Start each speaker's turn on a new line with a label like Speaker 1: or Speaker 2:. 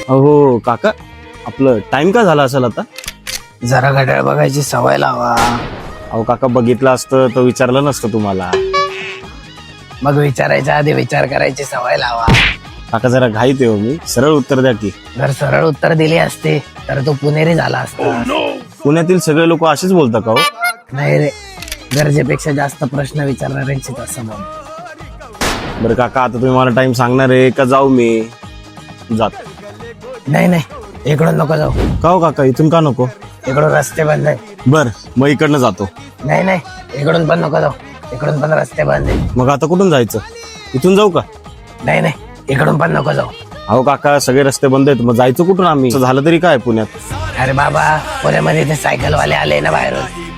Speaker 1: अहो काका, आपलं टाइम का झाला असेल आता?
Speaker 2: जरा घड्याळ बघायची सवय लावा.
Speaker 1: अहो काका, बघितलं असतं तर विचारलं नसतं तुम्हाला.
Speaker 2: मग विचारायच्या आधी विचार करायची सवय लावा.
Speaker 1: काका जरा घाईत आहे हो मी, सरळ उत्तर द्या की.
Speaker 2: जर सरळ उत्तर दिली असते तर तो पुणेरी झाला असता.
Speaker 1: पुण्यातील सगळे लोक असेच बोलतात का हो?
Speaker 2: नाही रे, गरजेपेक्षा जास्त प्रश्न विचारणाऱ्यांची असं बोल.
Speaker 1: बरं काका, आता तुम्ही मला टाइम सांगणार आहे का जाऊ मी? जात.
Speaker 2: नाही नाही, इकडून नको जाऊ.
Speaker 1: का हो काका, इथून का नको?
Speaker 2: इकडून रस्ते बंद आहे.
Speaker 1: बर, मग इकडनं जातो.
Speaker 2: नाही नाही, इकडून पण नको जाऊ. इकडून पण रस्ते बंद आहे.
Speaker 1: मग आता कुठून जायचं? इथून जाऊ का?
Speaker 2: नाही नाही, इकडून पण नको जाऊ.
Speaker 1: अहो काका, सगळे रस्ते बंद आहेत, मग जायचं कुठून आम्ही? असं झालं तरी काय पुण्यात?
Speaker 2: अरे बाबा, पुण्यामध्ये ते सायकलवाले आले ना बाहेरून.